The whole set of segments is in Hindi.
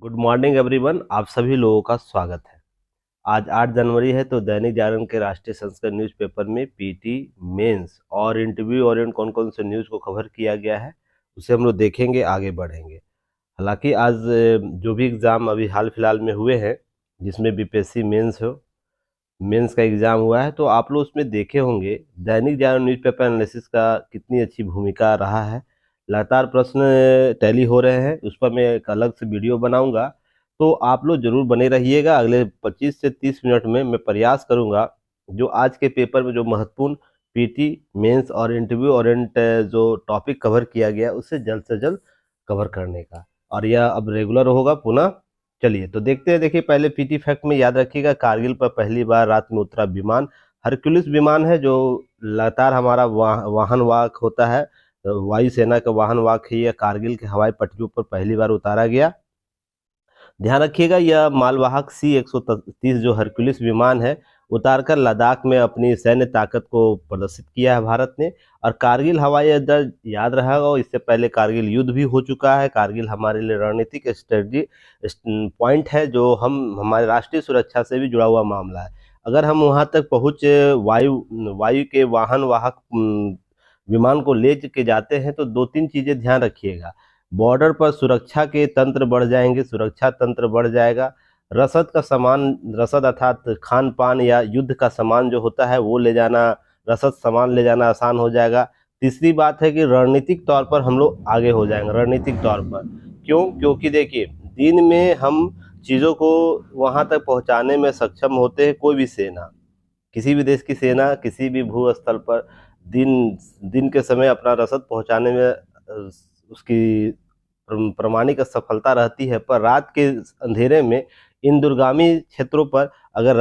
Good morning everyone. आप सभी लोगों का स्वागत है। आज 8 जनवरी है तो दैनिक जागरण के राष्ट्रीय संस्कृत न्यूज़पेपर में पीटी मेंस और इंटरव्यू ओरिएंट कौन कौन से न्यूज़ को कवर किया गया है उसे हम लोग देखेंगे, आगे बढ़ेंगे। हालांकि आज जो भी एग्ज़ाम अभी हाल फिलहाल में हुए हैं, जिसमें बीपीएससी मेंस का एग्ज़ाम हुआ है, तो आप लोग उसमें देखे होंगे दैनिक जागरण न्यूज़पेपर एनालिसिस का कितनी अच्छी भूमिका रहा है। लगातार प्रश्न टैली हो रहे हैं, उस पर मैं एक अलग से वीडियो बनाऊंगा, तो आप लोग जरूर बने रहिएगा। अगले 25 से 30 मिनट में मैं प्रयास करूंगा जो आज के पेपर में जो महत्वपूर्ण पीटी मेंस और इंटरव्यू ओरिएंट जो टॉपिक कवर किया गया उसे जल्द से जल्द कवर करने का, और यह अब रेगुलर होगा पुनः। चलिए तो देखते हैं। देखिए, पहले पीटी फैक्ट में याद रखिएगा, कारगिल पर पहली बार रात में उतरा विमान हरक्यूलिस विमान है, जो लगातार हमारा वाहन वाहक होता है, वायुसेना का वाहन वाहक है। यह कारगिल के हवाई पट्टियों पर पहली बार उतारा गया। ध्यान रखिएगा, यह मालवाहक C-130 जो हरक्यूलिस विमान है उतारकर लद्दाख में अपनी सैन्य ताकत को प्रदर्शित किया है भारत ने। और कारगिल हवाई अड्डा याद रहेगा, इससे पहले कारगिल युद्ध भी हो चुका है। कारगिल हमारे लिए रणनीतिक स्ट्रेटजी पॉइंट है, जो हमारे राष्ट्रीय सुरक्षा से भी जुड़ा हुआ मामला है। अगर हम वहां तक पहुंच वायु के वाहन वाहक विमान को ले के जाते हैं तो दो तीन चीजें ध्यान रखिएगा। बॉर्डर पर सुरक्षा के तंत्र बढ़ जाएंगे, सुरक्षा तंत्र बढ़ जाएगा। रसद अर्थात खान पान या युद्ध का सामान जो होता है वो ले जाना, रसद सामान ले जाना आसान हो जाएगा। तीसरी बात है कि रणनीतिक तौर पर हम लोग आगे हो जाएंगे। रणनीतिक तौर पर क्यों? क्योंकि देखिए, दिन में हम चीज़ों को वहां तक पहुंचाने में सक्षम होते हैं। कोई भी सेना, किसी भी देश की सेना किसी भी भू स्थल पर दिन दिन के समय अपना रसद पहुंचाने में उसकी प्रमाणिक सफलता रहती है, पर रात के अंधेरे में इन दूरगामी क्षेत्रों पर अगर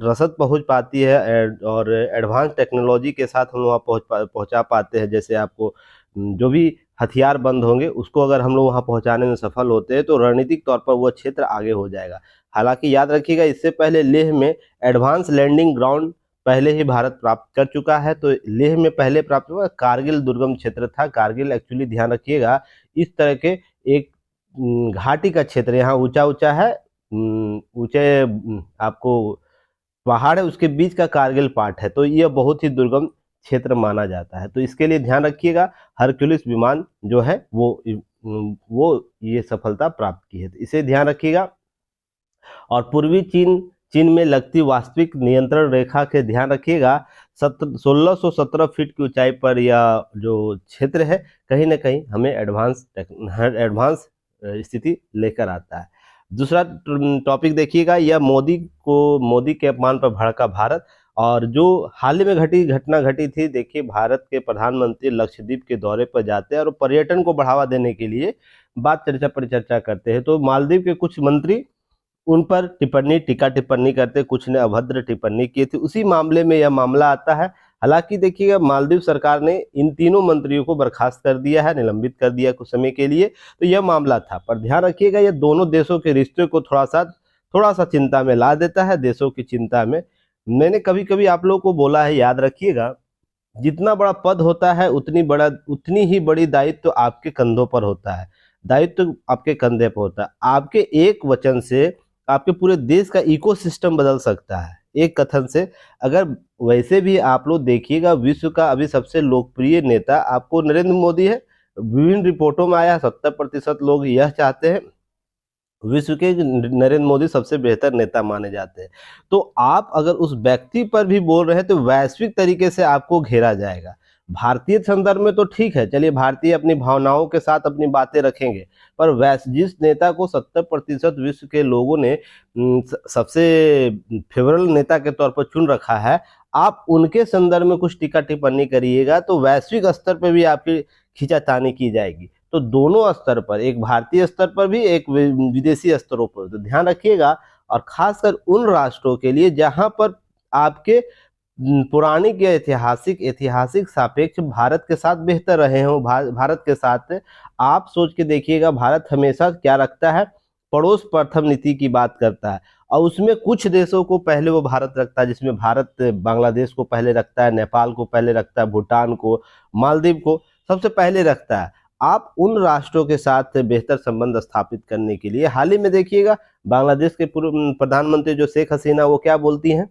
रसद पहुंच पाती है और एडवांस टेक्नोलॉजी के साथ हम वहाँ पहुंचा पाते हैं, जैसे आपको जो भी हथियार बंद होंगे उसको अगर हम लोग वहाँ पहुंचाने में सफल होते हैं तो रणनीतिक तौर पर वह क्षेत्र आगे हो जाएगा। हालांकि याद रखिएगा, इससे पहले लेह में एडवांस लैंडिंग ग्राउंड पहले ही भारत प्राप्त कर चुका है। तो लेह में पहले प्राप्त हुआ, कारगिल दुर्गम क्षेत्र था। कारगिल एक्चुअली ध्यान रखिएगा इस तरह के एक घाटी का क्षेत्र, यहाँ ऊंचा ऊंचा है, ऊंचे आपको पहाड़ है, उसके बीच का कारगिल पार्ट है, तो यह बहुत ही दुर्गम क्षेत्र माना जाता है। तो इसके लिए ध्यान रखिएगा, हरक्यूलिस विमान जो है वो ये सफलता प्राप्त की है, तो इसे ध्यान रखिएगा। और पूर्वी चीन में लगती वास्तविक नियंत्रण रेखा के ध्यान रखिएगा, 1617 फीट की ऊंचाई पर यह जो क्षेत्र है कहीं ना कहीं हमें एडवांस स्थिति लेकर आता है। दूसरा टॉपिक देखिएगा, यह मोदी के अपमान पर भड़का भारत। और जो हाल ही में घटना घटी थी, देखिए भारत के प्रधानमंत्री लक्षद्वीप के दौरे पर जाते हैं और पर्यटन को बढ़ावा देने के लिए बात चर्चा पर चर्चा करते हैं, तो मालदीव के कुछ मंत्री उन पर टीका टिप्पणी करते, कुछ ने अभद्र टिप्पणी की थी। उसी मामले में यह मामला आता है। हालांकि देखिएगा, मालदीव सरकार ने इन तीनों मंत्रियों को बर्खास्त कर दिया है, निलंबित कर दिया कुछ समय के लिए, तो यह मामला था। पर ध्यान रखिएगा, यह दोनों देशों के रिश्ते को थोड़ा सा चिंता में ला देता है, देशों की चिंता में। मैंने कभी कभी आप लोगों को बोला है, याद रखिएगा, जितना बड़ा पद होता है उतनी ही बड़ी दायित्व आपके कंधों पर होता है। दायित्व आपके कंधे पर होता है। आपके एक वचन से आपके पूरे देश का इकोसिस्टम बदल सकता है, एक कथन से। अगर वैसे भी आप लोग देखिएगा, विश्व का अभी सबसे लोकप्रिय नेता आपको नरेंद्र मोदी है। विभिन्न रिपोर्टों में आया 70% लोग यह चाहते हैं, विश्व के नरेंद्र मोदी सबसे बेहतर नेता माने जाते हैं। तो आप अगर उस व्यक्ति पर भी बोल रहे हैं तो वैश्विक तरीके से आपको घेरा जाएगा। भारतीय संदर्भ में तो ठीक है, चलिए भारतीय अपनी भावनाओं के साथ अपनी बातें रखेंगे, पर जिस नेता को 70% विश्व के लोगों ने सबसे फेवरेबल नेता के तौर पर चुन रखा है, आप उनके संदर्भ में कुछ टीका टिप्पणी करिएगा तो वैश्विक स्तर पर भी आपकी खींचातानी की जाएगी। तो दोनों स्तर पर, एक भारतीय स्तर पर भी, एक विदेशी स्तरों पर, तो ध्यान रखिएगा। और खासकर उन राष्ट्रों के लिए जहां पर आपके पौराणिक या ऐतिहासिक सापेक्ष भारत के साथ बेहतर रहे हों, भारत के साथ आप सोच के देखिएगा, भारत हमेशा क्या रखता है, पड़ोस प्रथम नीति की बात करता है। और उसमें कुछ देशों को पहले वो भारत रखता है, जिसमें भारत बांग्लादेश को पहले रखता है, नेपाल को पहले रखता है, भूटान को, मालदीव को सबसे पहले रखता है। आप उन राष्ट्रों के साथ बेहतर संबंध स्थापित करने के लिए, हाल ही में देखिएगा बांग्लादेश के पूर्व प्रधानमंत्री जो शेख हसीना, वो क्या बोलती हैं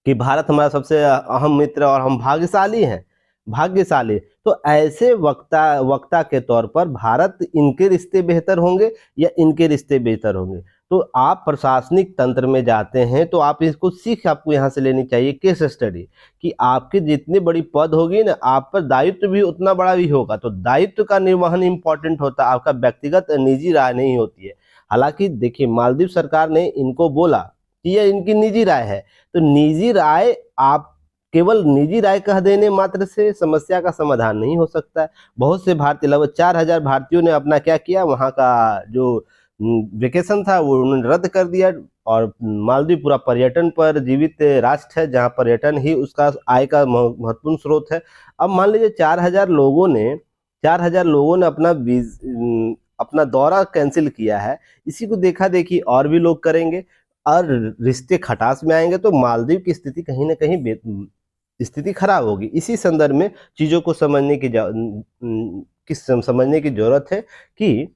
कि भारत हमारा सबसे अहम मित्र और हम भाग्यशाली हैं, भाग्यशाली। तो ऐसे वक्ता वक्ता के तौर पर भारत, इनके रिश्ते बेहतर होंगे या इनके रिश्ते बेहतर होंगे? तो आप प्रशासनिक तंत्र में जाते हैं तो आप इसको सीख आपको यहाँ से लेनी चाहिए, केस स्टडी, कि आपकी जितनी बड़ी पद होगी ना, आप पर दायित्व भी उतना बड़ा भी होगा। तो दायित्व का निर्वहन इंपॉर्टेंट होता है, आपका व्यक्तिगत निजी राय नहीं होती है। हालांकि देखिए, मालदीव सरकार ने इनको बोला कि यह इनकी निजी राय है, तो निजी राय, आप केवल निजी राय कह देने मात्र से समस्या का समाधान नहीं हो सकता है। बहुत से भारतीय, लगभग 4,000 भारतीयों ने अपना क्या किया, वहाँ का जो वेकेशन था वो उन्होंने रद्द कर दिया। और मालदीव पूरा पर्यटन पर जीवित राष्ट्र है, जहाँ पर्यटन ही उसका आय का महत्वपूर्ण स्रोत है। अब मान लीजिए 4,000 लोगों ने अपना दौरा कैंसिल किया है। इसी को देखा देखी और भी लोग करेंगे और रिश्ते खटास में आएंगे, तो मालदीव की स्थिति कहीं ना कहीं स्थिति खराब होगी। इसी संदर्भ में चीजों को समझने की जरूरत है कि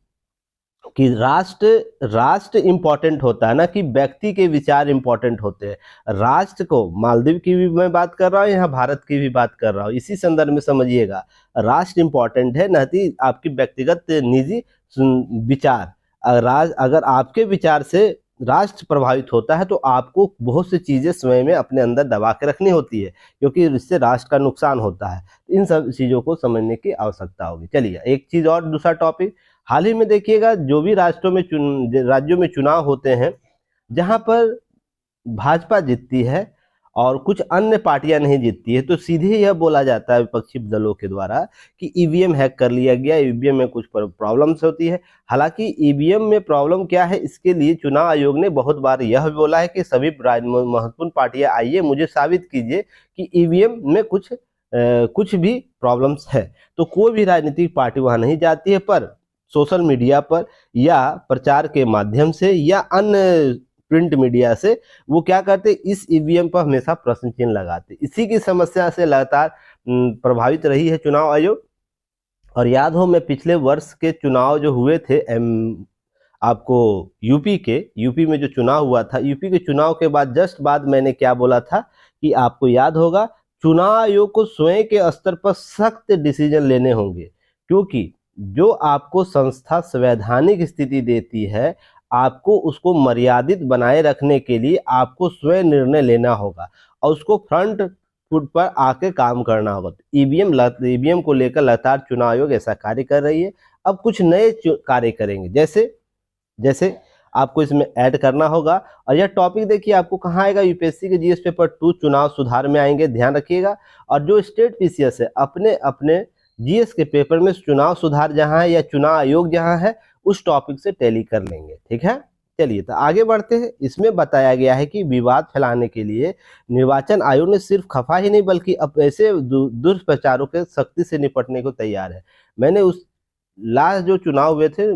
राष्ट्र इंपॉर्टेंट होता है ना, कि व्यक्ति के विचार इंपॉर्टेंट होते हैं। राष्ट्र को, मालदीव की भी मैं बात कर रहा हूँ, यहाँ भारत की भी बात कर रहा हूँ, इसी संदर्भ में समझिएगा। राष्ट्र इंपॉर्टेंट है, न कि आपकी व्यक्तिगत निजी विचार। अगर आपके विचार से राष्ट्र प्रभावित होता है तो आपको बहुत सी चीजें स्वयं में अपने अंदर दबा के रखनी होती है, क्योंकि इससे राष्ट्र का नुकसान होता है। इन सब चीजों को समझने की आवश्यकता होगी। चलिए, एक चीज और, दूसरा टॉपिक, हाल ही में देखिएगा जो भी राज्यों में चुनाव होते हैं, जहां पर भाजपा जीतती है और कुछ अन्य पार्टियां नहीं जीतती है, तो सीधे यह बोला जाता है विपक्षी दलों के द्वारा कि ईवीएम हैक कर लिया गया, ईवीएम में कुछ प्रॉब्लम्स होती है। हालांकि ईवीएम में प्रॉब्लम क्या है, इसके लिए चुनाव आयोग ने बहुत बार यह भी बोला है कि सभी महत्वपूर्ण पार्टियां आइए, मुझे साबित कीजिए कि ईवीएम में कुछ भी प्रॉब्लम्स है। तो कोई भी राजनीतिक पार्टी वहां नहीं जाती है, पर सोशल मीडिया पर या प्रचार के माध्यम से या अन्य प्रिंट मीडिया से वो क्या करते, इस ईवीएम पर हमेशा प्रश्न चिन्ह लगाते। इसी की समस्या से लगातार प्रभावित रही है चुनाव आयोग। और याद हो, मैं पिछले वर्ष के चुनाव जो हुए थे, आपको यूपी में जो चुनाव हुआ था, यूपी के चुनाव के बाद जस्ट बाद मैंने क्या बोला था कि आपको याद होगा, चुनाव आयोग को स्वयं के स्तर पर सख्त डिसीजन लेने होंगे, क्योंकि जो आपको संस्था संवैधानिक स्थिति देती है, आपको उसको मर्यादित बनाए रखने के लिए आपको स्वयं निर्णय लेना होगा और उसको फ्रंट फुट पर आके काम करना होगा। तो ईवीएम को लेकर लगातार चुनाव आयोग ऐसा कार्य कर रही है। अब कुछ नए कार्य करेंगे, जैसे आपको इसमें ऐड करना होगा। और यह टॉपिक देखिए आपको कहाँ आएगा, यूपीएससी के जीएस पेपर 2 चुनाव सुधार में आएंगे, ध्यान रखिएगा। और जो स्टेट पीसीएस है, अपने अपने जीएस के पेपर में चुनाव सुधार जहां है या चुनाव आयोग जहां है, उस टॉपिक से टैली कर लेंगे, ठीक है। चलिए, तो आगे बढ़ते हैं। इसमें बताया गया है कि विवाद फैलाने के लिए निर्वाचन आयोग ने सिर्फ खफा ही नहीं, बल्कि अब ऐसे दुष्प्रचारों के सख्ती से निपटने को तैयार है। मैंने उस लास्ट जो चुनाव हुए थे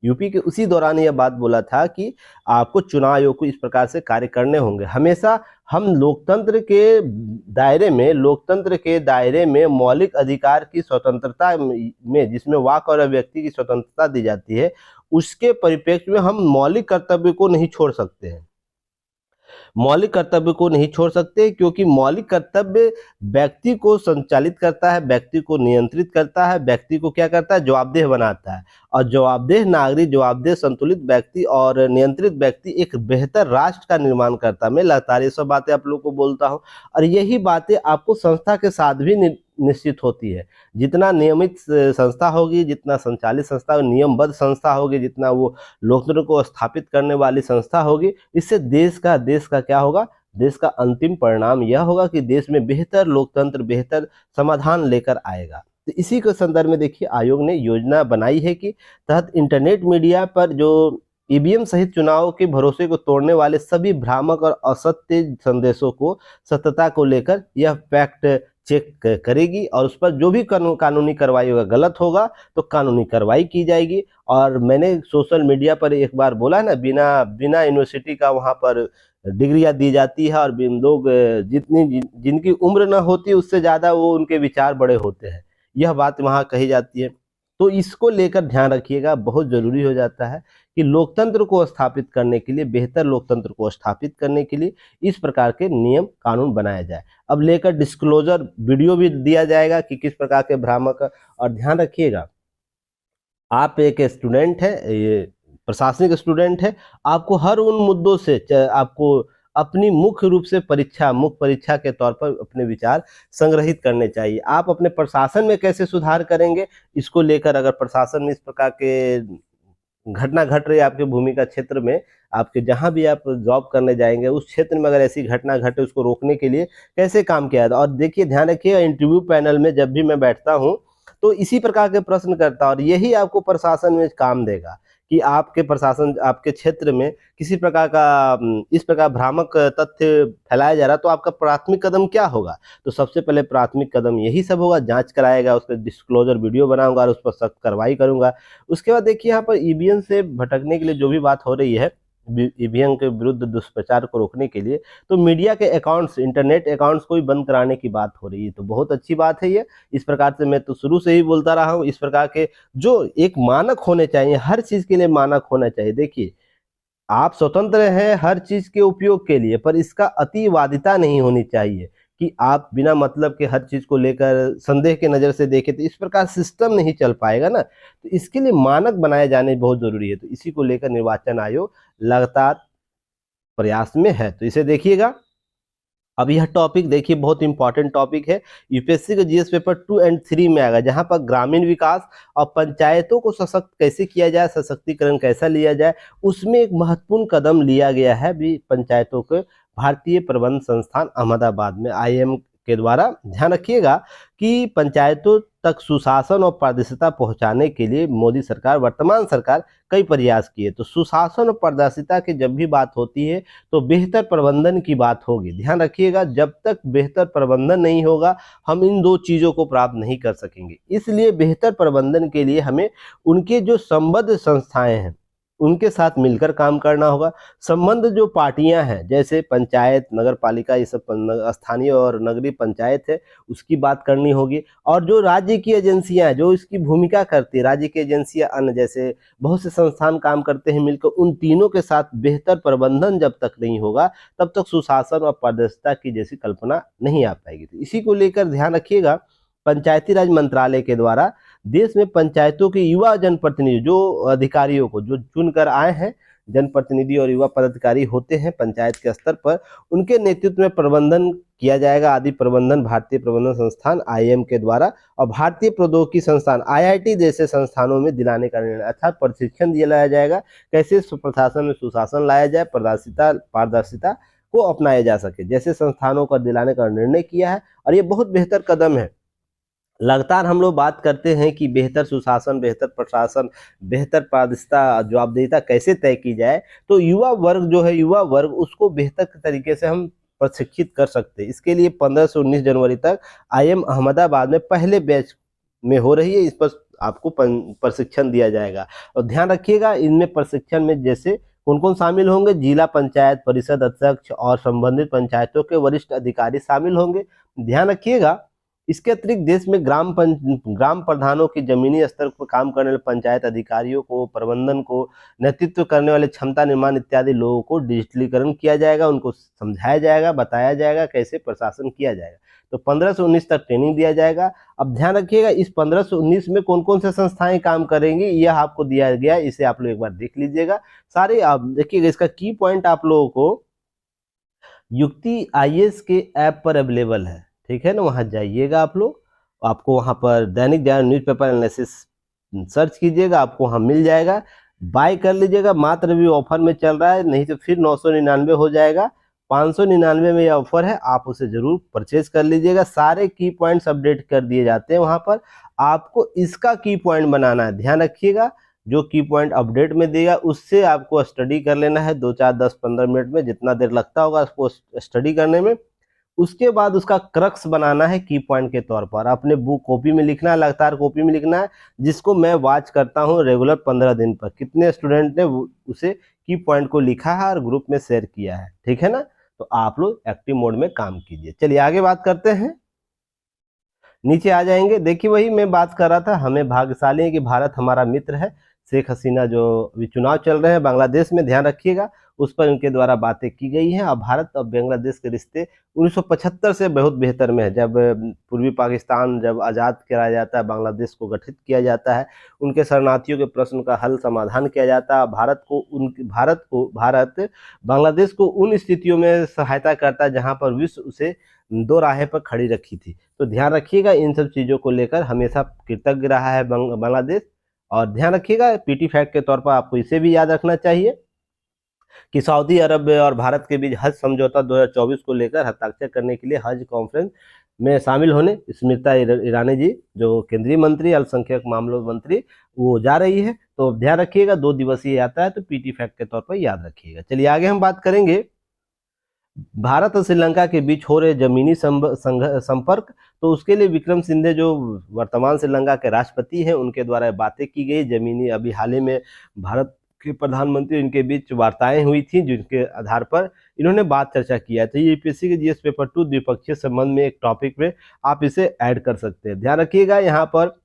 यूपी के, उसी दौरान यह बात बोला था कि आपको चुनाव आयोग को इस प्रकार से कार्य करने होंगे। हमेशा हम लोकतंत्र के दायरे में मौलिक अधिकार की स्वतंत्रता में, जिसमें वाक और अभिव्यक्ति की स्वतंत्रता दी जाती है, उसके परिप्रेक्ष्य में हम मौलिक कर्तव्य को नहीं छोड़ सकते हैं। मौलिक कर्तव्य को नहीं छोड़ सकते, क्योंकि मौलिक कर्तव्य व्यक्ति को संचालित करता है, व्यक्ति को नियंत्रित करता है, व्यक्ति को क्या करता है, जवाबदेह बनाता है। और जवाबदेह नागरिक, जवाबदेह संतुलित व्यक्ति और नियंत्रित व्यक्ति एक बेहतर राष्ट्र का निर्माण करता है। मैं लगातार ये सब बातें आप लोगों को बोलता हूँ, और यही बातें आपको संस्था के साथ भी निश्चित होती है। जितना नियमित संस्था होगी, जितना संचालित संस्था, नियमबद्ध संस्था होगी, जितना वो लोकतंत्र को स्थापित करने वाली संस्था होगी, इससे देश का क्या होगा, देश का अंतिम परिणाम यह होगा कि देश में बेहतर लोकतंत्र, बेहतर समाधान लेकर आएगा। तो इसी के संदर्भ में देखिए, आयोग ने योजना बनाई है कि तहत इंटरनेट मीडिया पर जो ईवीएम सहित चुनाव के भरोसे को तोड़ने वाले सभी भ्रामक और असत्य संदेशों को, सत्यता को लेकर यह फैक्ट चेक करेगी, और उस पर जो भी कानूनी कार्रवाई होगा, गलत होगा तो कानूनी कार्रवाई की जाएगी। और मैंने सोशल मीडिया पर एक बार बोला ना, बिना यूनिवर्सिटी का वहाँ पर डिग्रियां दी जाती है, और लोग जिनकी उम्र ना होती उससे ज़्यादा वो उनके विचार बड़े होते हैं, यह बात वहाँ कही जाती है। तो इसको लेकर ध्यान रखिएगा, बहुत जरूरी हो जाता है कि लोकतंत्र को स्थापित करने के लिए, बेहतर लोकतंत्र को स्थापित करने के लिए इस प्रकार के नियम कानून बनाया जाए। अब लेकर डिस्क्लोजर वीडियो भी दिया जाएगा कि किस प्रकार के भ्रामक, और ध्यान रखिएगा आप एक स्टूडेंट है, ये प्रशासनिक स्टूडेंट है, आपको हर उन मुद्दों से आपको अपनी मुख्य रूप से मुख्य परीक्षा के तौर पर अपने विचार संग्रहित करने चाहिए। आप अपने प्रशासन में कैसे सुधार करेंगे, इसको लेकर अगर प्रशासन में इस प्रकार के घटना घट रही है आपके भूमिका क्षेत्र में, आपके जहां भी आप जॉब करने जाएंगे उस क्षेत्र में अगर ऐसी घटना घटे उसको रोकने के लिए कैसे काम किया जाए। और देखिए ध्यान रखिएगा, इंटरव्यू पैनल में जब भी मैं बैठता हूं तो इसी प्रकार के प्रश्न करता और यही आपको प्रशासन में काम देगा कि आपके प्रशासन, आपके क्षेत्र में किसी प्रकार का इस प्रकार भ्रामक तथ्य फैलाया जा रहा, तो आपका प्राथमिक कदम क्या होगा। तो सबसे पहले प्राथमिक कदम यही सब होगा, जांच कराएगा, उस पर डिस्क्लोजर वीडियो बनाऊंगा और उस पर सख्त कार्रवाई करूंगा। उसके बाद देखिए यहाँ पर ईवीएम से भटकने के लिए जो भी बात हो रही है, ईवीएम के विरुद्ध दुष्प्रचार को रोकने के लिए, तो मीडिया के अकाउंट्स, इंटरनेट अकाउंट्स को भी बंद कराने की बात हो रही है। तो बहुत अच्छी बात है ये। इस प्रकार से मैं तो शुरू से ही बोलता रहा हूँ, इस प्रकार के जो एक मानक होने चाहिए, हर चीज के लिए मानक होना चाहिए। देखिए आप स्वतंत्र हैं हर चीज के उपयोग के लिए, पर इसका अतिवादिता नहीं होनी चाहिए कि आप बिना मतलब के हर चीज को लेकर संदेह की नजर से देखें, तो इस प्रकार सिस्टम नहीं चल पाएगा ना। तो इसके लिए मानक बनाए जाने बहुत जरूरी है। तो इसी को लेकर निर्वाचन आयोग लगातार प्रयास में है, तो इसे देखिएगा। अब यह टॉपिक देखिए बहुत इंपॉर्टेंट टॉपिक है, यूपीएससी के जीएस पेपर 2 और 3 में आएगा, जहां पर ग्रामीण विकास और पंचायतों को सशक्त कैसे किया जाए, सशक्तिकरण कैसा लिया जाए, उसमें एक महत्वपूर्ण कदम लिया गया है भी पंचायतों के भारतीय प्रबंध संस्थान अहमदाबाद में, आईएम के द्वारा। ध्यान रखिएगा कि पंचायतों तक सुशासन और पारदर्शिता पहुंचाने के लिए मोदी सरकार, वर्तमान सरकार कई प्रयास किए। तो सुशासन और पारदर्शिता की जब भी बात होती है तो बेहतर प्रबंधन की बात होगी। ध्यान रखिएगा, जब तक बेहतर प्रबंधन नहीं होगा हम इन दो चीजों को प्राप्त नहीं कर सकेंगे। इसलिए बेहतर प्रबंधन के लिए हमें उनके जो संबद्ध संस्थाएं हैं उनके साथ मिलकर काम करना होगा। संबंध जो पार्टियां हैं जैसे पंचायत, नगर पालिका, ये सब स्थानीय और नगरीय पंचायत है, उसकी बात करनी होगी। और जो राज्य की एजेंसियां हैं जो इसकी भूमिका करती है, राज्य की एजेंसियां अन्य जैसे बहुत से संस्थान काम करते हैं मिलकर, उन तीनों के साथ बेहतर प्रबंधन जब तक नहीं होगा तब तक सुशासन और पारदर्शिता की जैसी कल्पना नहीं आ पाएगी। तो इसी को लेकर ध्यान रखिएगा, पंचायती राज मंत्रालय के द्वारा देश में पंचायतों के युवा जनप्रतिनिधि, जो अधिकारियों को जो चुनकर आए हैं, जनप्रतिनिधि और युवा पदाधिकारी होते हैं पंचायत के स्तर पर, उनके नेतृत्व में प्रबंधन किया जाएगा। आदि प्रबंधन भारतीय प्रबंधन संस्थान आईएम के द्वारा और भारतीय प्रौद्योगिकी संस्थान आईआईटी जैसे संस्थानों में दिलाने का निर्णय, अर्थात प्रशिक्षण दिया जाएगा कैसे प्रशासन में सुशासन लाया जाए, पारदर्शिता को अपनाया जा सके, जैसे संस्थानों का दिलाने का निर्णय किया है। और ये बहुत बेहतर कदम है। लगातार हम लोग बात करते हैं कि बेहतर सुशासन, बेहतर प्रशासन, बेहतर पारदर्शिता, जवाबदेहिता कैसे तय की जाए, तो युवा वर्ग जो है, युवा वर्ग उसको बेहतर तरीके से हम प्रशिक्षित कर सकते हैं। इसके लिए 15 से 19 जनवरी तक आईएम अहमदाबाद में पहले बैच में हो रही है, इस पर आपको प्रशिक्षण दिया जाएगा। और ध्यान रखिएगा इनमें प्रशिक्षण में जैसे कौन कौन शामिल होंगे, जिला पंचायत परिषद अध्यक्ष और संबंधित पंचायतों के वरिष्ठ अधिकारी शामिल होंगे। ध्यान रखिएगा इसके अतिरिक्त देश में ग्राम प्रधानों की जमीनी स्तर पर काम करने वाले पंचायत अधिकारियों को, प्रबंधन को नेतृत्व करने वाले क्षमता निर्माण इत्यादि लोगों को डिजिटलीकरण किया जाएगा, उनको समझाया जाएगा, बताया जाएगा कैसे प्रशासन किया जाएगा। तो 15 से 19 तक ट्रेनिंग दिया जाएगा। अब ध्यान रखिएगा इस 15 से 19 में कौन कौन से संस्थाएं काम करेंगी यह आपको दिया गया, इसे आप लोग एक बार देख लीजिएगा। सारे आप देखिएगा, इसका की पॉइंट आप लोगों को युक्ति आईएएस के ऐप पर अवेलेबल है, ठीक है ना, वहां जाइएगा आप लोग, आपको वहां पर Dainik Jagran newspaper analysis search कीजिएगा, आपको वहां मिल जाएगा, बाय कर लीजिएगा। मात्र अभी ऑफर में चल रहा है, नहीं तो फिर 999 हो जाएगा। 599 में यह ऑफर है, आप उसे जरूर परचेज कर लीजिएगा। सारे की पॉइंट्स अपडेट कर दिए जाते हैं वहां पर, आपको इसका की पॉइंट बनाना है। ध्यान रखिएगा जो की पॉइंट अपडेट में देगा उससे आपको स्टडी कर लेना है, 2 4 10 15 मिनट में, जितना देर लगता होगा उसको स्टडी करने में। उसके बाद उसका क्रक्स बनाना है की पॉइंट के तौर पर, अपने बुक कॉपी में लिखना है, लगातार कॉपी में लिखना है, जिसको मैं वॉच करता हूँ रेगुलर 15 दिन पर, कितने स्टूडेंट ने उसे की पॉइंट को लिखा है और ग्रुप में शेयर किया है, ठीक है ना। तो आप लोग एक्टिव मोड में काम कीजिए। चलिए आगे बात करते हैं। नीचे आ जाएंगे, देखिए वही मैं बात कर रहा था, हमें भाग्यशाली है कि भारत हमारा मित्र है। शेख हसीना जो अभी चुनाव चल रहे हैं बांग्लादेश में, ध्यान रखिएगा, उस पर उनके द्वारा बातें की गई हैं। और भारत और बांग्लादेश के रिश्ते 1975 से बहुत बेहतर में है। जब पूर्वी पाकिस्तान जब आज़ाद कराया जाता है, बांग्लादेश को गठित किया जाता है, उनके शरणार्थियों के प्रश्न का हल समाधान किया जाता है। भारत बांग्लादेश को उन स्थितियों में सहायता करता है जहां पर विश्व उसे दो राहें पर खड़ी रखी थी। तो ध्यान रखिएगा, इन सब चीज़ों को लेकर हमेशा कृतज्ञ रहा है बांग्लादेश। और ध्यान रखिएगा, पीटी फैक्ट के तौर पर आपको इसे भी याद रखना चाहिए कि सऊदी अरब और भारत के बीच हज समझौता 2024 को लेकर हस्ताक्षर करने के लिए हज कॉन्फ्रेंस में शामिल होने स्मृति ईरानी जी, जो केंद्रीय मंत्री अल्पसंख्यक मामलों मंत्री, वो जा रही है। तो ध्यान रखिएगा, 2 दिवसीय यात्रा है, तो पीटी फैक्ट के तौर पर याद रखिएगा। चलिए आगे हम बात करेंगे भारत और श्रीलंका के बीच हो रहे जमीनी संपर्क। तो उसके लिए विक्रम सिंघे जो वर्तमान श्रीलंका के राष्ट्रपति हैं, उनके द्वारा बातें की गई जमीनी। अभी हाल ही में भारत के प्रधानमंत्री, इनके बीच वार्ताएं हुई थी, जिनके आधार पर इन्होंने बात चर्चा किया है। तो ये यूपीएससी के जीएस पेपर 2 द्विपक्षीय संबंध में एक टॉपिक में आप इसे ऐड कर सकते हैं। ध्यान रखिएगा, यहाँ पर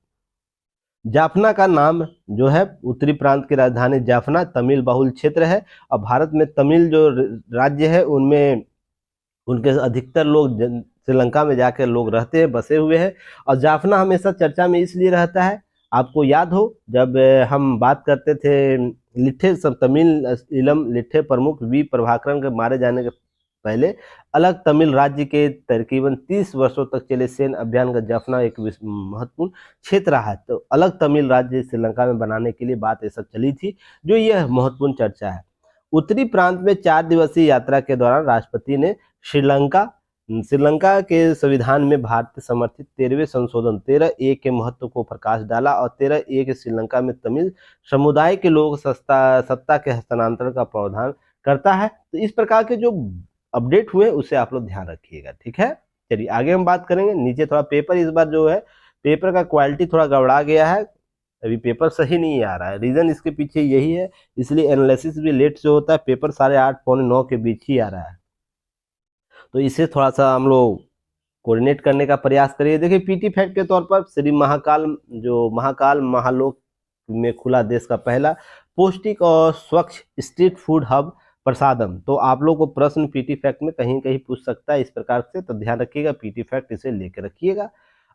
जाफना का नाम जो है, उत्तरी प्रांत की राजधानी जाफना तमिल बहुल क्षेत्र है। और भारत में तमिल जो राज्य है, उनमें उनके अधिकतर लोग श्रीलंका में जाकर लोग रहते हैं, बसे हुए हैं। और जाफना हमेशा चर्चा में इसलिए रहता है, आपको याद हो जब हम बात करते थे लिट्ठे सब तमिल इलम लिट्ठे प्रमुख वी प्रभाकरन के मारे जाने के पहले अलग तमिल राज्य के तकरीबन 30 वर्षों तक चले सैन्य अभियान का जाफना एक महत्वपूर्ण क्षेत्र रहा है। तो अलग तमिल राज्य श्रीलंका में बनाने के लिए बात ऐसा चली थी, जो यह महत्वपूर्ण चर्चा है। उत्तरी प्रांत में 4 दिवसीय यात्रा के दौरान राष्ट्रपति ने श्रीलंका के संविधान में भारत समर्थित 13वें संशोधन 13A के महत्व को प्रकाश डाला। और 13A के श्रीलंका में तमिल समुदाय के लोग सत्ता के हस्तांतरण का प्रावधान करता है। तो इस प्रकार के जो अपडेट हुए उसे आप लोग ध्यान रखिएगा, ठीक है। चलिए आगे हम बात करेंगे। नीचे थोड़ा पेपर इस बार जो है, पेपर का क्वालिटी थोड़ा गड़बड़ा गया है, अभी पेपर सही नहीं आ रहा है। रीजन इसके पीछे यही है, इसलिए एनालिसिस भी लेट से होता है। पेपर 8:30 पौने 9 के बीच ही आ रहा है, तो इसे थोड़ा सा हम लोग कोऑर्डिनेट करने का प्रयास करिए। देखिए पीटी फैक्ट के तौर पर श्री महाकाल महालोक में खुला देश का पहला पौष्टिक और स्वच्छ स्ट्रीट फूड हब प्रसादम। तो आप लोग को प्रश्न पीटी फैक्ट में कहीं कहीं पूछ सकता है इस प्रकार से, तो ध्यान रखिएगा, पीटी फैक्ट इसे लेकर रखिएगा।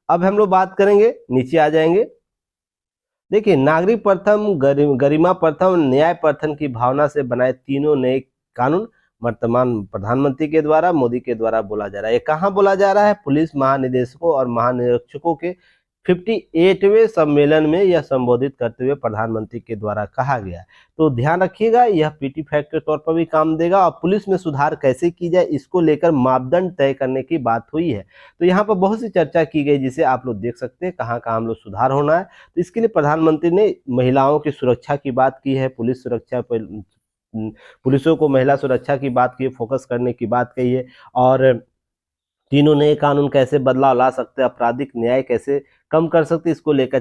अब हम लोग बात करेंगे, नीचे आ जाएंगे। देखिए नागरिक प्रथम, गरिमा प्रथम, न्याय प्रथम की भावना से बनाए तीनों नए कानून वर्तमान प्रधानमंत्री के द्वारा, मोदी के द्वारा बोला जा रहा है। ये कहाँ बोला जा रहा है? पुलिस महानिदेशकों और महानिरीक्षकों के 58वें सम्मेलन में यह संबोधित करते हुए प्रधानमंत्री के द्वारा कहा गया। तो ध्यान रखिएगा, यह पीटी फैक्ट के तौर पर भी काम देगा। और पुलिस में सुधार कैसे की जाए, इसको लेकर मापदंड तय करने की बात हुई है। तो यहाँ पर बहुत सी चर्चा की गई, जिसे आप लोग देख सकते हैं कहाँ कहाँ हम लोग सुधार होना है। तो इसके लिए प्रधानमंत्री ने महिलाओं की सुरक्षा की बात की है, पुलिस सुरक्षा पर, पुलिसों को महिला सुरक्षा की बात की, फोकस करने की बात कही है। और तीनों नए कानून कैसे बदलाव ला सकते हैं, आपराधिक न्याय कैसे कम कर सकते, इसको लेकर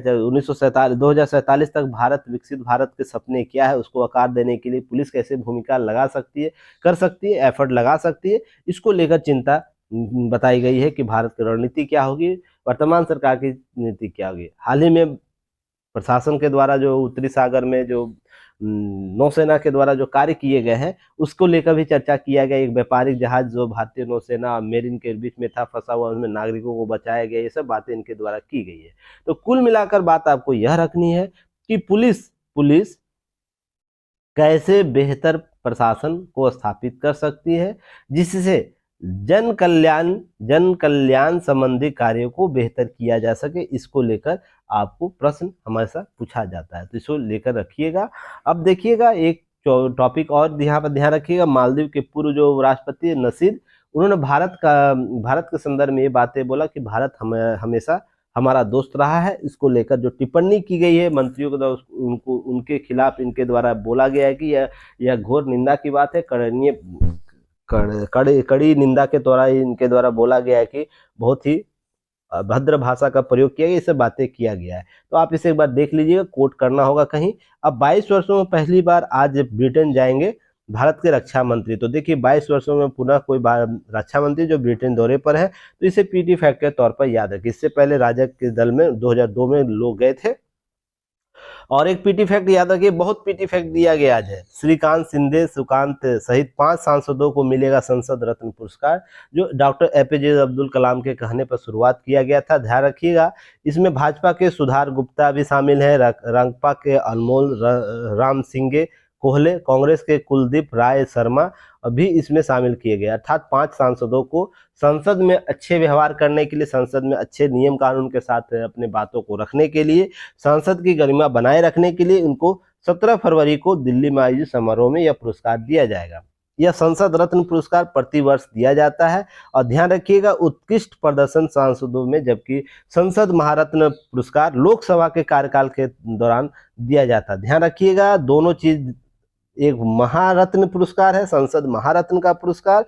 2047 तक भारत विकसित भारत के सपने क्या है, उसको आकार देने के लिए पुलिस कैसे भूमिका लगा सकती है, कर सकती है, एफर्ट लगा सकती है, इसको लेकर चिंता बताई गई है कि भारत की रणनीति क्या होगी, वर्तमान सरकार की नीति क्या होगी। हाल ही में प्रशासन के द्वारा जो उत्तरी सागर में जो नौसेना के द्वारा जो कार्य किए गए हैं, उसको लेकर भी चर्चा किया गया। एक व्यापारिक जहाज जो भारतीय नौसेना मेरिन के बीच में था फंसा हुआ, उसमें नागरिकों को बचाया गया, ये सब बातें इनके द्वारा की गई है। तो कुल मिलाकर बात आपको यह रखनी है कि पुलिस कैसे बेहतर प्रशासन को स्थापित कर सकती है, जिससे जन कल्याण संबंधी कार्यों को बेहतर किया जा सके। इसको लेकर आपको प्रश्न हमेशा पूछा जाता है, तो इसको लेकर रखिएगा। अब देखिएगा एक टॉपिक और यहाँ पर ध्यान रखिएगा। मालदीव के पूर्व जो राष्ट्रपति नसीद, उन्होंने भारत के संदर्भ में ये बातें बोला कि भारत हमेशा हमारा दोस्त रहा है। इसको लेकर जो टिप्पणी की गई है मंत्रियों के द्वारा, उनको उनके खिलाफ इनके द्वारा बोला गया है कि यह घोर निंदा की बात है, कड़ी निंदा के द्वारा इनके द्वारा बोला गया है कि बहुत ही भद्र भाषा का प्रयोग किया गया, इससे बातें किया गया है। तो आप इसे एक बार देख लीजिएगा, कोट करना होगा कहीं। अब 22 वर्षों में पहली बार आज ब्रिटेन जाएंगे भारत के रक्षा मंत्री। तो देखिए 22 वर्षों में पुनः कोई रक्षा मंत्री जो ब्रिटेन दौरे पर है, तो इसे पीटी फैक्ट के तौर पर याद रखिए। इससे पहले राजग के दल में 2002 में लोग गए थे। और एक पीटी फैक्ट याद रखिए, बहुत पीटी फैक्ट दिया गया आज है। श्रीकांत शिंदे, सुकांत सहित 5 सांसदों को मिलेगा संसद रत्न पुरस्कार, जो डॉक्टर एपीजे अब्दुल कलाम के कहने पर शुरुआत किया गया था। ध्यान रखिएगा, इसमें भाजपा के सुधार गुप्ता भी शामिल है, रंगपा के अनमोल राम सिंगे कोहले, कांग्रेस के कुलदीप राय शर्मा भी इसमें शामिल किए गए। अर्थात 5 सांसदों को संसद में अच्छे व्यवहार करने के लिए, संसद में अच्छे नियम कानून के साथ अपने बातों को रखने के लिए, संसद की गरिमा बनाए रखने के लिए उनको 17 फरवरी को दिल्ली में आयोजित समारोह में यह पुरस्कार दिया जाएगा। यह संसद रत्न पुरस्कार प्रतिवर्ष दिया जाता है। और ध्यान रखिएगा, उत्कृष्ट प्रदर्शन सांसदों में, जबकि संसद महारत्न पुरस्कार लोकसभा के कार्यकाल के दौरान दिया जाता है। ध्यान रखिएगा, दोनों चीज, एक महारत्न पुरस्कार है, संसद महारत्न का पुरस्कार,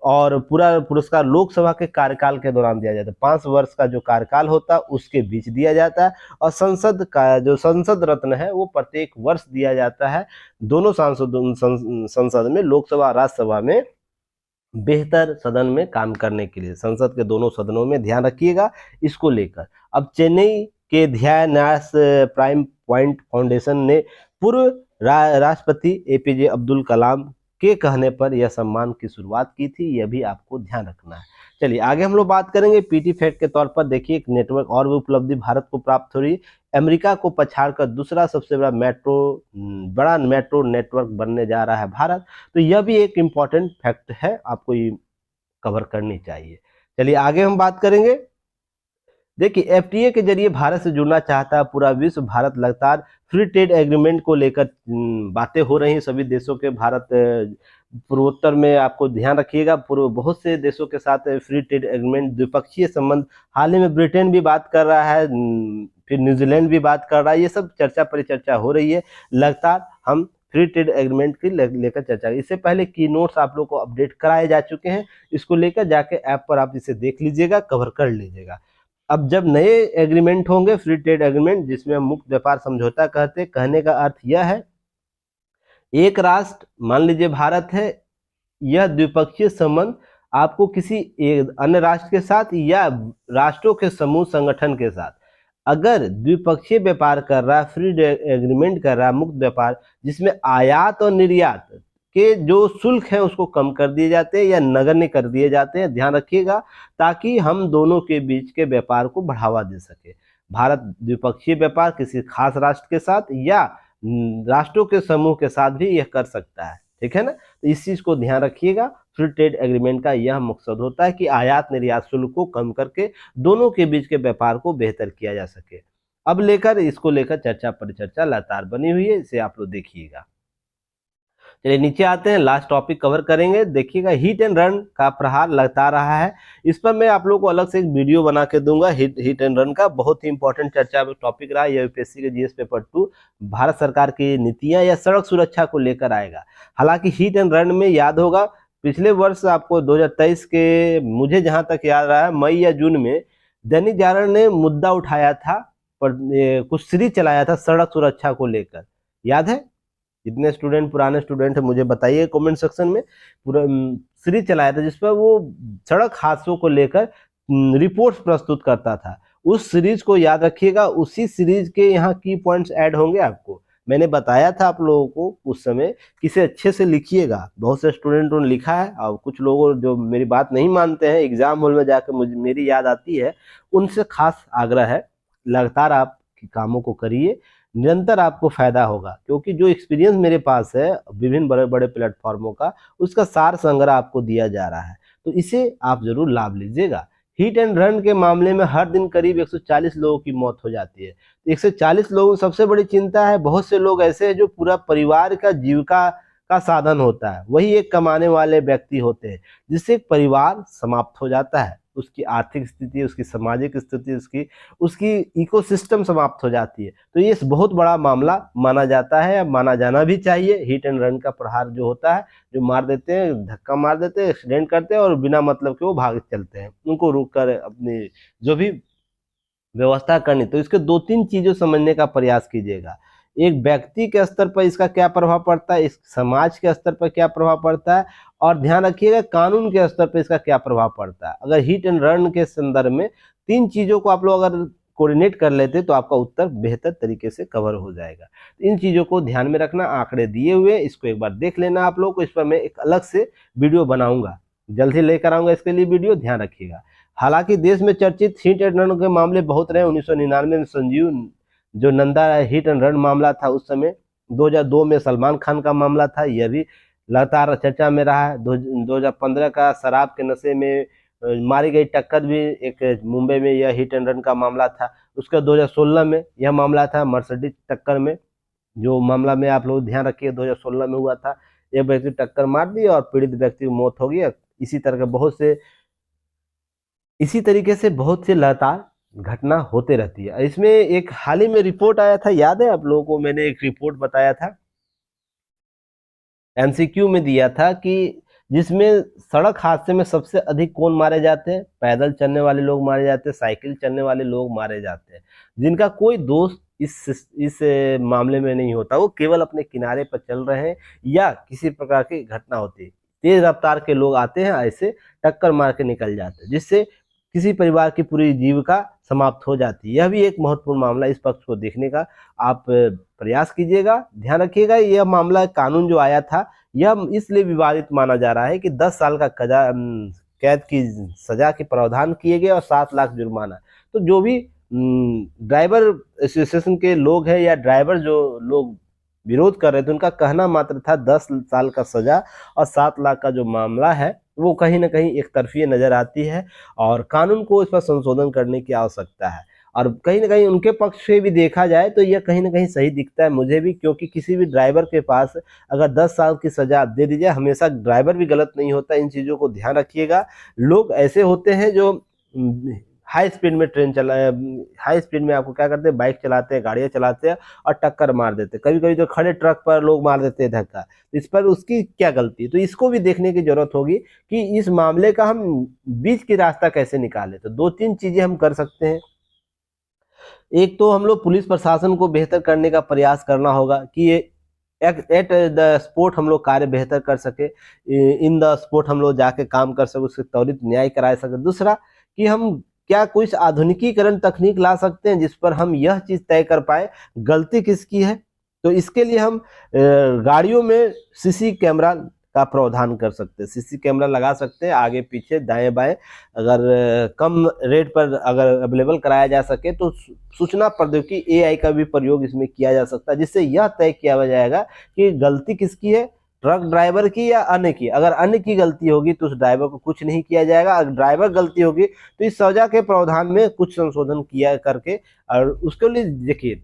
और पूरा पुरस्कार लोकसभा के कार्यकाल के दौरान दिया जाता है। 5 वर्ष का जो कार्यकाल होता है उसके बीच दिया जाता है। और संसद का जो संसद रत्न है वो प्रत्येक वर्ष दिया जाता है। दोनों संसद में, लोकसभा राज्यसभा में बेहतर सदन में काम करने के लिए, संसद के दोनों सदनों में, ध्यान रखिएगा इसको लेकर। अब चेन्नई के ध्यान न्यास प्राइम पॉइंट फाउंडेशन ने पूर्व राष्ट्रपति एपीजे अब्दुल कलाम के कहने पर यह सम्मान की शुरुआत की थी। यह भी आपको ध्यान रखना है। चलिए आगे हम लोग बात करेंगे पीटी फैक्ट के तौर पर। देखिए, एक नेटवर्क और भी उपलब्धि भारत को प्राप्त हो रही है। अमेरिका को पछाड़कर दूसरा सबसे बड़ा मेट्रो नेटवर्क बनने जा रहा है भारत। तो यह भी एक इम्पॉर्टेंट फैक्ट है, आपको ये कवर करनी चाहिए। चलिए आगे हम बात करेंगे। देखिए, एफटीए के जरिए भारत से जुड़ना चाहता है पूरा विश्व। भारत लगातार फ्री ट्रेड एग्रीमेंट को लेकर बातें हो रही हैं सभी देशों के। भारत पूर्वोत्तर में, आपको ध्यान रखिएगा, पूर्व बहुत से देशों के साथ फ्री ट्रेड एग्रीमेंट, द्विपक्षीय संबंध, हाल ही में ब्रिटेन भी बात कर रहा है, फिर न्यूजीलैंड भी बात कर रहा है। ये सब चर्चा परिचर्चा हो रही है। लगातार हम फ्री ट्रेड एग्रीमेंट की लेकर चर्चा। इससे पहले की नोट्स आप लोग को अपडेट कराए जा चुके हैं। इसको लेकर जाके ऐप पर आप इसे देख लीजिएगा, कवर कर लीजिएगा। अब जब नए एग्रीमेंट होंगे, फ्री ट्रेड एग्रीमेंट, जिसमें मुक्त व्यापार समझौता कहने का अर्थ यह है, एक राष्ट्र, मान लीजिए भारत है, यह द्विपक्षीय संबंध आपको किसी अन्य राष्ट्र के साथ या राष्ट्रों के समूह संगठन के साथ अगर द्विपक्षीय व्यापार कर रहा है, फ्री एग्रीमेंट कर रहा है, मुक्त व्यापार, जिसमें आयात और निर्यात के जो शुल्क है उसको कम कर दिए जाते हैं या नगण्य कर दिए जाते हैं। ध्यान रखिएगा, ताकि हम दोनों के बीच के व्यापार को बढ़ावा दे सके। भारत द्विपक्षीय व्यापार किसी खास राष्ट्र के साथ या राष्ट्रों के समूह के साथ भी यह कर सकता है, ठीक है ना। तो इस चीज को ध्यान रखिएगा। फ्री ट्रेड एग्रीमेंट का यह मकसद होता है कि आयात निर्यात शुल्क को कम करके दोनों के बीच के व्यापार को बेहतर किया जा सके। अब इसको लेकर चर्चा परिचर्चा लगातार बनी हुई है, इसे आप लोग देखिएगा। चलिए नीचे आते हैं, लास्ट टॉपिक कवर करेंगे। देखिएगा, हिट एंड रन का प्रहार लगता रहा है। इस पर मैं आप लोगों को अलग से एक वीडियो बना के दूंगा। हिट एंड रन का बहुत ही इंपॉर्टेंट चर्चा टॉपिक रहा। ये यूपीएससी के जीएस पेपर 2 भारत सरकार की नीतियां या सड़क सुरक्षा को लेकर आएगा। हालांकि हिट एंड रन में याद होगा, पिछले वर्ष आपको 2023 के, मुझे जहां तक याद रहा है, मई या जून में दैनिक जागरण ने मुद्दा उठाया था, पर कुछ सीरीज चलाया था सड़क सुरक्षा को लेकर, याद है। जितने स्टूडेंट पुराने स्टूडेंट है मुझे बताइए कमेंट सेक्शन में। पूरा सीरीज चलाया था जिस पर वो सड़क हादसों को लेकर रिपोर्ट्स प्रस्तुत करता था। उस सीरीज को याद रखिएगा। उसी सीरीज के यहाँ की पॉइंट्स ऐड होंगे। आपको मैंने बताया था आप लोगों को उस समय, किसे अच्छे से लिखिएगा। बहुत से स्टूडेंटों ने लिखा है और कुछ लोगों जो मेरी बात नहीं मानते हैं, एग्जाम हॉल में जाकर मुझे मेरी याद आती है, उनसे खास आग्रह है, लगातार आप कामों को करिए, निरंतर आपको फायदा होगा। क्योंकि जो एक्सपीरियंस मेरे पास है विभिन्न बड़े बड़े प्लेटफॉर्मों का, उसका सार संग्रह आपको दिया जा रहा है, तो इसे आप जरूर लाभ लीजिएगा। हिट एंड रन के मामले में हर दिन करीब 140 लोगों की मौत हो जाती है। 140 लोगों की सबसे बड़ी चिंता है, बहुत से लोग ऐसे हैं जो पूरा परिवार का जीविका का साधन होता है, वही एक कमाने वाले व्यक्ति होते हैं, जिससे एक परिवार समाप्त हो जाता है। उसकी आर्थिक स्थिति, उसकी सामाजिक स्थिति, उसकी इकोसिस्टम समाप्त हो जाती है। तो ये बहुत बड़ा मामला माना जाता है, माना जाना भी चाहिए। हिट एंड रन का प्रहार जो होता है, जो मार देते हैं, धक्का मार देते हैं, एक्सीडेंट करते हैं और बिना मतलब के वो भाग चलते हैं, उनको रोक कर अपनी जो भी व्यवस्था करनी। तो इसके 2-3 चीजों समझने का प्रयास कीजिएगा। एक व्यक्ति के स्तर पर इसका क्या प्रभाव पड़ता है, इस समाज के स्तर पर क्या प्रभाव पड़ता है, और ध्यान रखिएगा कानून के स्तर पर इसका क्या प्रभाव पड़ता है। अगर हिट एंड रन के संदर्भ में 3 चीजों को आप लोग अगर कोऑर्डिनेट कर लेते तो आपका उत्तर बेहतर तरीके से कवर हो जाएगा। इन चीजों को ध्यान में रखना, आंकड़े दिए हुए इसको एक बार देख लेना आप लोग को। इस पर मैं एक अलग से वीडियो बनाऊंगा, जल्द ही लेकर आऊंगा इसके लिए वीडियो, ध्यान रखिएगा। हालांकि देश में चर्चित हिट एंड रन के मामले बहुत रहे। 1999 में संजीव जो नंदा हिट एंड रन मामला था उस समय, 2002 में सलमान खान का मामला था, यह भी लगातार चर्चा में रहा है। 2015 का शराब के नशे में मारी गई टक्कर भी एक मुंबई में यह हिट एंड रन का मामला था। उसका 2016 में यह मामला था मर्सिडीज टक्कर में, जो मामला में आप लोग ध्यान रखिए 2016 में हुआ था। एक व्यक्ति टक्कर मार दी और पीड़ित व्यक्ति की मौत हो गई। इसी तरह के इसी तरीके से बहुत से लगातार घटना होते रहती है। इसमें एक हाल ही में रिपोर्ट आया था, याद है आप लोगों को, मैंने एक रिपोर्ट बताया था, एमसीक्यू में दिया था कि जिसमें सड़क हादसे में सबसे अधिक कौन मारे जाते हैं, पैदल चलने वाले लोग मारे जाते हैं, साइकिल चलने वाले लोग मारे जाते हैं, जिनका कोई दोष इस मामले में नहीं होता। वो केवल अपने किनारे पर चल रहे हैं या किसी प्रकार की घटना होती है, तेज रफ्तार के लोग आते हैं, ऐसे टक्कर मार के निकल जाते हैं, जिससे किसी परिवार की पूरी जीविका समाप्त हो जाती है। यह भी एक महत्वपूर्ण मामला, इस पक्ष को देखने का आप प्रयास कीजिएगा। ध्यान रखिएगा यह मामला, कानून जो आया था यह इसलिए विवादित माना जा रहा है कि 10 साल का कैद की सजा के प्रावधान किए गए और 7 लाख जुर्माना। तो जो भी ड्राइवर एसोसिएशन के लोग हैं या ड्राइवर जो लोग विरोध कर रहे थे, उनका कहना मात्र था 10 साल का सजा और 7 लाख का जो मामला है वो कहीं ना कहीं एक तरफी नजर आती है और कानून को इस पर संशोधन करने की आवश्यकता है। और कहीं ना कहीं उनके पक्ष से भी देखा जाए तो यह कहीं ना कहीं सही दिखता है मुझे भी, क्योंकि किसी भी ड्राइवर के पास अगर 10 साल की सजा दे दी जाए, हमेशा ड्राइवर भी गलत नहीं होता। इन चीज़ों को ध्यान रखिएगा। लोग ऐसे होते हैं जो हाई स्पीड में हाई स्पीड में आपको क्या करते हैं, बाइक चलाते हैं, गाड़ियाँ चलाते हैं और टक्कर मार देते हैं। कभी कभी तो खड़े ट्रक पर लोग मार देते हैं धक्का। इस पर उसकी क्या गलती है, तो इसको भी देखने की जरूरत होगी कि इस मामले का हम बीच की रास्ता कैसे निकालें। तो 2-3 चीजें हम कर सकते हैं। एक तो हम लोग पुलिस प्रशासन को बेहतर करने का प्रयास करना होगा कि ये एट द स्पॉट हम लोग कार्य बेहतर कर सके, इन द स्पॉट हम लोग जाके काम कर सके, उसके त्वरित न्याय करा सके। दूसरा कि हम क्या कुछ आधुनिकीकरण तकनीक ला सकते हैं जिस पर हम यह चीज तय कर पाए गलती किसकी है। तो इसके लिए हम गाड़ियों में सीसी कैमरा का प्रावधान कर सकते हैं, सीसी कैमरा लगा सकते हैं आगे पीछे दाएं बाएं। अगर कम रेट पर अगर अवेलेबल कराया जा सके तो सूचना प्रौद्योगिकी एआई का भी प्रयोग इसमें किया जा सकता है, जिससे यह तय किया जाएगा कि गलती किसकी है, ट्रक ड्राइवर की या अन्य की। अगर अन्य की गलती होगी तो उस ड्राइवर को कुछ नहीं किया जाएगा, अगर ड्राइवर गलती होगी तो इस सजा के प्रावधान में कुछ संशोधन किया करके। और उसके लिए देखिए,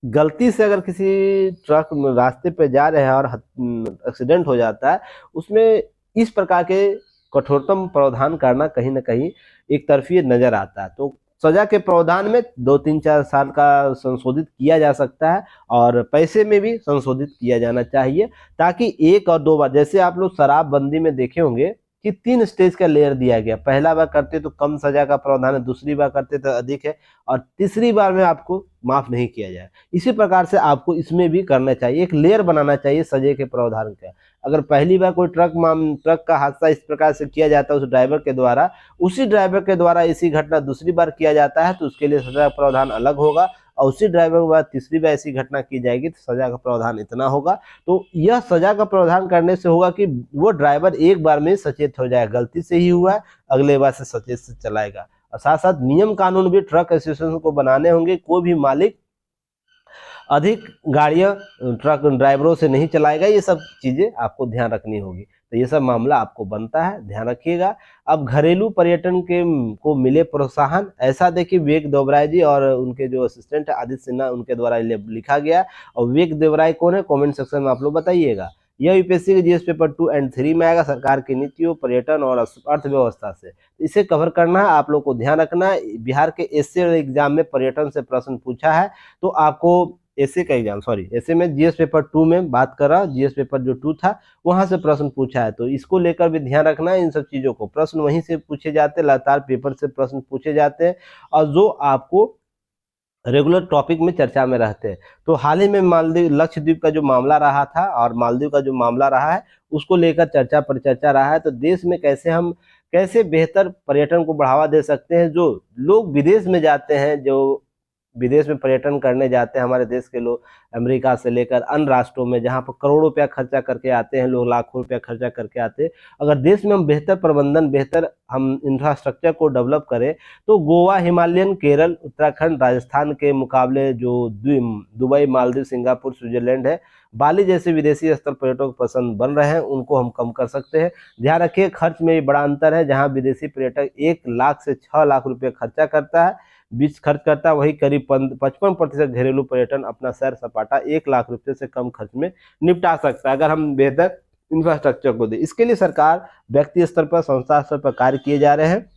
गलती से अगर किसी ट्रक रास्ते पे जा रहे हैं और एक्सीडेंट हो जाता है, उसमें इस प्रकार के कठोरतम प्रावधान करना कहीं ना कहीं एक तरफी नजर आता है। तो सजा के प्रावधान में 2-3-4 साल का संशोधित किया जा सकता है और पैसे में भी संशोधित किया जाना चाहिए, ताकि 1 और 2 बार, जैसे आप लोग शराबबंदी में देखे होंगे कि 3 स्टेज का लेयर दिया गया। पहला बार करते तो कम सजा का प्रावधान है, दूसरी बार करते तो अधिक है, और तीसरी बार में आपको माफ नहीं किया जाए। इसी प्रकार से आपको इसमें भी करना चाहिए, एक लेयर बनाना चाहिए सजा के प्रावधान का। अगर पहली बार कोई ट्रक का हादसा इस प्रकार से किया जाता है उस ड्राइवर के द्वारा, उसी ड्राइवर के द्वारा इसी घटना दूसरी बार किया जाता है तो उसके लिए सजा का प्रावधान अलग होगा, और उसी ड्राइवर के बाद तीसरी बार ऐसी घटना की जाएगी तो सजा का प्रावधान इतना होगा। तो यह सजा का प्रावधान करने से होगा कि वो ड्राइवर एक बार में सचेत हो जाएगा, गलती से ही हुआ है, अगले बार से सचेत से चलाएगा। और साथ साथ नियम कानून भी ट्रक एसोसिएशन को बनाने होंगे। कोई भी मालिक अधिक गाड़ियां ट्रक ड्राइवरों से नहीं चलाएगा, ये सब चीजें आपको ध्यान रखनी होगी। तो ये सब मामला आपको बनता है, ध्यान रखिएगा। अब घरेलू पर्यटन को मिले प्रोत्साहन, ऐसा देखिए विवेक देवराय जी और उनके जो असिस्टेंट आदित्य सिन्हा उनके द्वारा लिखा गया। और विवेक देवराय कौन है, कमेंट सेक्शन में आप लोग बताइएगा। यह यूपीएससी के जीएस पेपर 2 और 3 में आएगा, सरकार की नीतियों, पर्यटन और अर्थव्यवस्था से। इसे कवर करना है, आप लोग को ध्यान रखना है। बिहार के एसए एग्जाम में पर्यटन से प्रश्न पूछा है, तो आपको एसए का एग्जाम, सॉरी एसए में जीएस पेपर 2 में बात कर रहा, जीएस पेपर जो 2 था वहां से प्रश्न पूछा है, तो इसको लेकर भी ध्यान रखना है। इन सब चीजों को प्रश्न वहीं से पूछे जाते हैं, लगातार पेपर से प्रश्न पूछे जाते हैं, और जो आपको रेगुलर टॉपिक में चर्चा में रहते हैं। तो हाल ही में मालदीव लक्षद्वीप का जो मामला रहा था और मालदीव का जो मामला रहा है उसको लेकर चर्चा परिचर्चा रहा है। तो देश में कैसे बेहतर पर्यटन को बढ़ावा दे सकते हैं। जो लोग विदेश में जाते हैं, जो विदेश में पर्यटन करने जाते हैं हमारे देश के लोग, अमेरिका से लेकर अन्य राष्ट्रों में, जहाँ पर करोड़ों रुपया खर्चा करके आते हैं लोग, लाखों रुपया खर्चा करके आते हैं। अगर देश में हम बेहतर प्रबंधन, बेहतर हम इंफ्रास्ट्रक्चर को डेवलप करें तो गोवा, हिमालयन, केरल, उत्तराखंड, राजस्थान के मुकाबले जो दुबई, मालदीव, सिंगापुर, स्विट्जरलैंड है, बाली जैसे विदेशी स्थल पर्यटक पसंद बन रहे हैं, उनको हम कम कर सकते हैं। ध्यान रखिए, खर्च में भी बड़ा अंतर है। जहां विदेशी पर्यटक 1 लाख से 6 लाख रुपए खर्चा करता है, बीच खर्च करता है, वही करीब 55% घरेलू पर्यटन अपना सैर सपाटा 1 लाख रुपए से कम खर्च में निपटा सकता है, अगर हम बेहतर इंफ्रास्ट्रक्चर को दें। इसके लिए सरकार व्यक्ति स्तर पर, संस्था स्तर पर कार्य किए जा रहे हैं।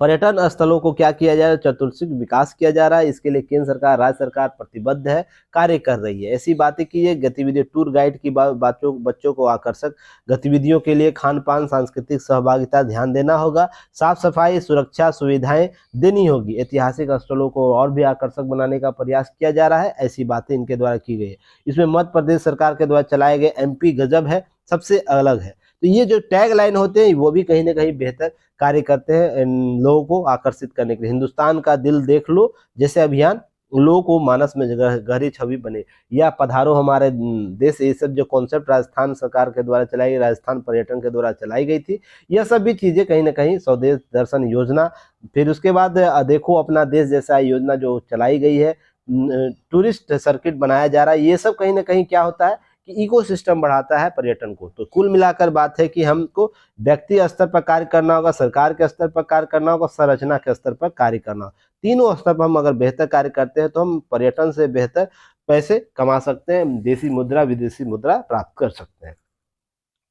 पर्यटन स्थलों को क्या किया जा रहा है, चतुर्षिक विकास किया जा रहा है। इसके लिए केंद्र सरकार, राज्य सरकार प्रतिबद्ध है, कार्य कर रही है। ऐसी बातें कीजिए, गतिविधि, टूर गाइड की बच्चों को आकर्षक गतिविधियों के लिए खान पान, सांस्कृतिक सहभागिता ध्यान देना होगा। साफ सफाई, सुरक्षा सुविधाएं देनी होगी। ऐतिहासिक स्थलों को और भी आकर्षक बनाने का प्रयास किया जा रहा है। ऐसी बातें इनके द्वारा की गई है। इसमें मध्य प्रदेश सरकार के द्वारा चलाए गए एमपी गजब है सबसे अलग है। तो ये जो टैग लाइन होते हैं वो भी कहीं ना कहीं बेहतर कार्य करते हैं इन लोगों को आकर्षित करने के लिए। हिंदुस्तान का दिल देख लो जैसे अभियान लोगों को मानस में गहरी छवि बने, या पधारो हमारे देश, ये सब जो कॉन्सेप्ट राजस्थान सरकार के द्वारा चलाई गई, राजस्थान पर्यटन के द्वारा चलाई गई थी, यह सब भी चीजें कहीं ना कहीं स्वदेश दर्शन योजना, फिर उसके बाद देखो अपना देश जैसा योजना जो चलाई गई है, टूरिस्ट सर्किट बनाया जा रहा है, ये सब कहीं ना कहीं क्या होता है कि इकोसिस्टम बढ़ाता है पर्यटन को। तो कुल मिलाकर बात है कि हमको व्यक्ति स्तर पर कार्य करना होगा, सरकार के स्तर पर कार्य करना होगा, संरचना के स्तर पर कार्य करना होगा। तीनों स्तर पर हम अगर बेहतर कार्य करते हैं तो हम पर्यटन से बेहतर पैसे कमा सकते हैं, देसी मुद्रा, विदेशी मुद्रा प्राप्त कर सकते हैं।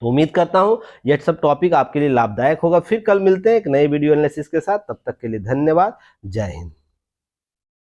तो उम्मीद करता हूं यह सब टॉपिक आपके लिए लाभदायक होगा। फिर कल मिलते हैं एक नए वीडियो एनालिसिस के साथ। तब तक के लिए धन्यवाद। जय हिंद।